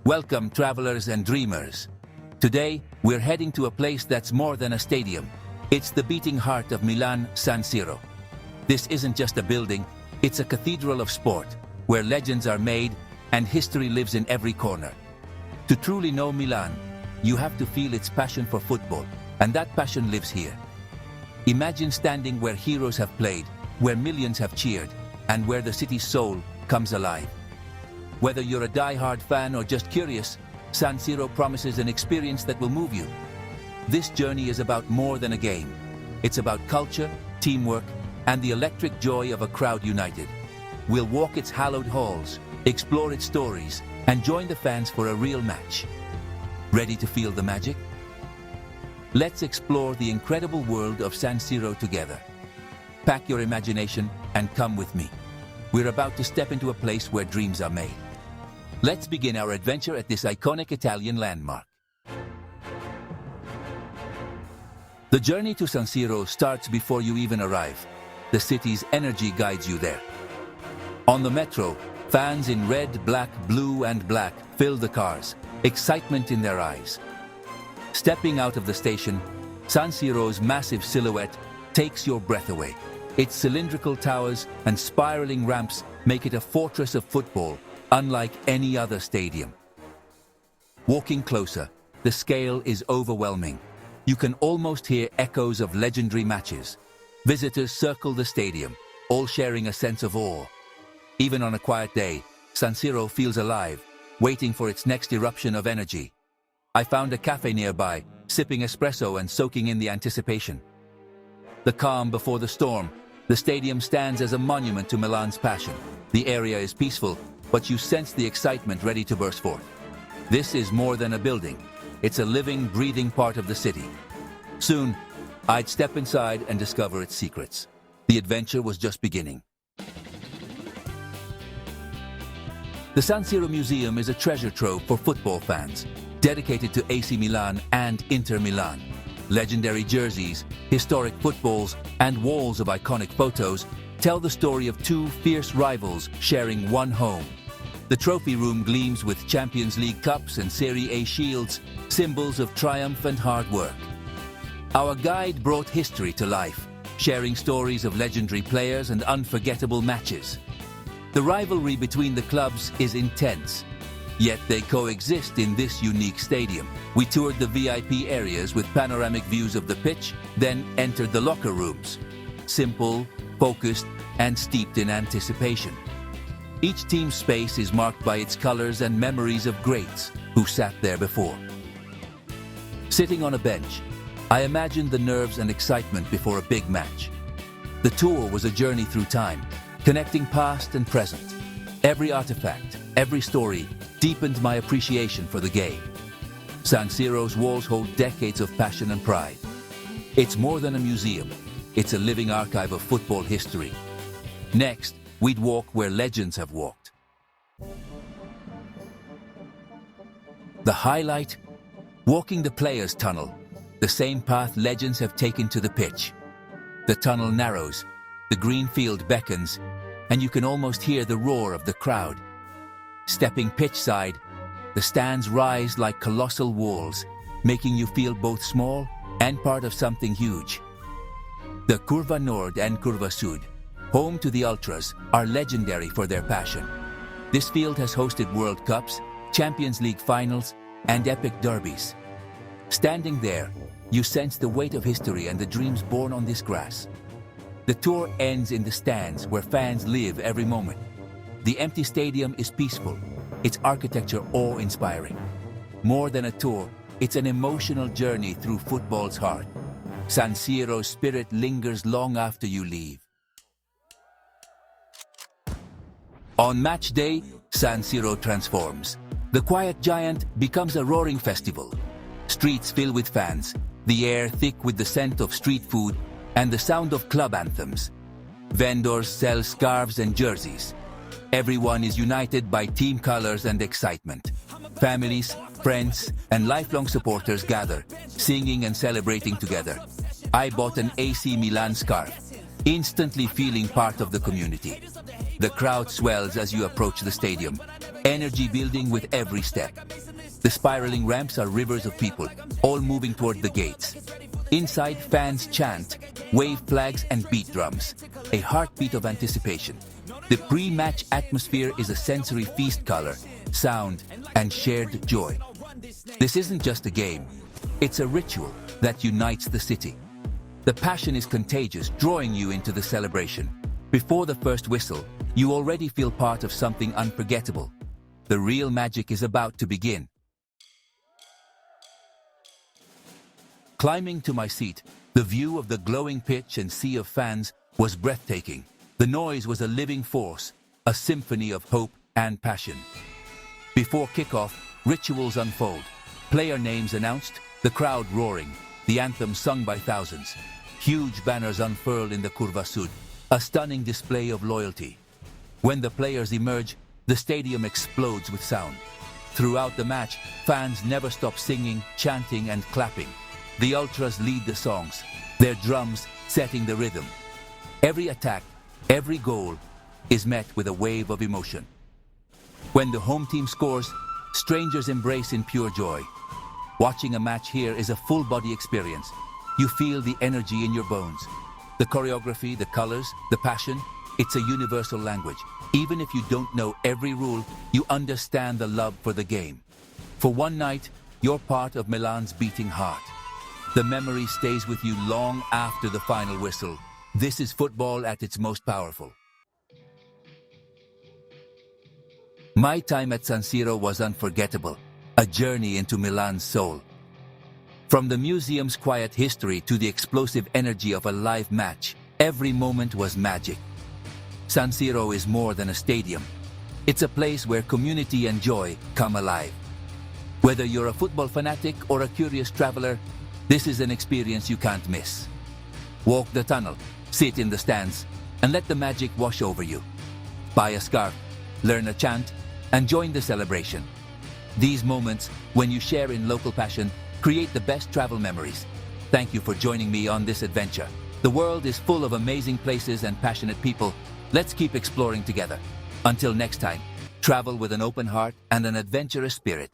Welcome, travelers and dreamers. Today, we're heading to a place that's more than a stadium. It's the beating heart of Milan, San Siro. This isn't just a building, it's a cathedral of sport, where legends are made and history lives in every corner. To truly know Milan, you have to feel its passion for football, and that passion lives here. Imagine standing where heroes have played, where millions have cheered, and where the city's soul comes alive. Whether you're a die-hard fan or just curious, San Siro promises an experience that will move you. This journey is about more than a game. It's about culture, teamwork, and the electric joy of a crowd united. We'll walk its hallowed halls, explore its stories, and join the fans for a real match. Ready to feel the magic? Let's explore the incredible world of San Siro together. Pack your imagination and come with me. We're about to step into a place where dreams are made. Let's begin our adventure at this iconic Italian landmark. The journey to San Siro starts before you even arrive. The city's energy guides you there. On the metro, fans in red, black, blue, and black fill the cars, excitement in their eyes. Stepping out of the station, San Siro's massive silhouette takes your breath away. Its cylindrical towers and spiraling ramps make it a fortress of football, unlike any other stadium. Walking closer, the scale is overwhelming. You can almost hear echoes of legendary matches. Visitors circle the stadium, all sharing a sense of awe. Even on a quiet day, San Siro feels alive, waiting for its next eruption of energy. I found a cafe nearby, sipping espresso and soaking in the anticipation. The calm before the storm, the stadium stands as a monument to Milan's passion. The area is peaceful, but you sense the excitement ready to burst forth. This is more than a building. It's a living, breathing part of the city. Soon, I'd step inside and discover its secrets. The adventure was just beginning. The San Siro Museum is a treasure trove for football fans, dedicated to AC Milan and Inter Milan. Legendary jerseys, historic footballs, and walls of iconic photos tell the story of two fierce rivals sharing one home. The trophy room gleams with Champions League cups and Serie A shields, symbols of triumph and hard work. Our guide brought history to life, sharing stories of legendary players and unforgettable matches. The rivalry between the clubs is intense, yet they coexist in this unique stadium. We toured the VIP areas with panoramic views of the pitch, then entered the locker rooms. Simple, focused, and steeped in anticipation. Each team's space is marked by its colors and memories of greats who sat there before. Sitting on a bench, I imagined the nerves and excitement before a big match. The tour was a journey through time, connecting past and present. Every artifact, every story deepened my appreciation for the game. San Siro's walls hold decades of passion and pride. It's more than a museum, it's a living archive of football history. Next, we'd walk where legends have walked. The highlight? Walking the players' tunnel, the same path legends have taken to the pitch. The tunnel narrows, the green field beckons, and you can almost hear the roar of the crowd. Stepping pitchside, the stands rise like colossal walls, making you feel both small and part of something huge. The Curva Nord and Curva Sud, home to the Ultras, are legendary for their passion. This field has hosted World Cups, Champions League finals, and epic derbies. Standing there, you sense the weight of history and the dreams born on this grass. The tour ends in the stands where fans live every moment. The empty stadium is peaceful, its architecture awe-inspiring. More than a tour, it's an emotional journey through football's heart. San Siro's spirit lingers long after you leave. On match day, San Siro transforms. The quiet giant becomes a roaring festival. Streets fill with fans, the air thick with the scent of street food and the sound of club anthems. Vendors sell scarves and jerseys. Everyone is united by team colors and excitement. Families, friends, and lifelong supporters gather, singing and celebrating together. I bought an AC Milan scarf, instantly feeling part of the community. The crowd swells as you approach the stadium. energy building with every step. The spiraling ramps are rivers of people, all moving toward the gates. Inside, fans chant, wave flags and beat drums, a heartbeat of anticipation. The pre-match atmosphere is a sensory feast, color, sound, and shared joy. This isn't just a game, it's a ritual that unites the city. The passion is contagious, drawing you into the celebration. Before the first whistle, you already feel part of something unforgettable. The real magic is about to begin. Climbing to my seat, the view of the glowing pitch and sea of fans was breathtaking. The noise was a living force, a symphony of hope and passion. Before kickoff, rituals unfold. Player names announced, the crowd roaring, the anthem sung by thousands. Huge banners unfurled in the Curva Sud, a stunning display of loyalty. When the players emerge, the stadium explodes with sound. Throughout the match, fans never stop singing, chanting, and clapping. The ultras lead the songs, their drums setting the rhythm. Every attack, every goal is met with a wave of emotion. When the home team scores, strangers embrace in pure joy. Watching a match here is a full-body experience. You feel the energy in your bones. The choreography, the colors, the passion, it's a universal language. Even if you don't know every rule, you understand the love for the game. For one night, you're part of Milan's beating heart. The memory stays with you long after the final whistle. This is football at its most powerful. My time at San Siro was unforgettable, a journey into Milan's soul. From the museum's quiet history to the explosive energy of a live match, every moment was magic. San Siro is more than a stadium. It's a place where community and joy come alive. Whether you're a football fanatic or a curious traveler, this is an experience you can't miss. Walk the tunnel, sit in the stands, and let the magic wash over you. Buy a scarf, learn a chant, and join the celebration. These moments, when you share in local passion, create the best travel memories. Thank you for joining me on this adventure. The world is full of amazing places and passionate people. Let's keep exploring together. Until next time, travel with an open heart and an adventurous spirit.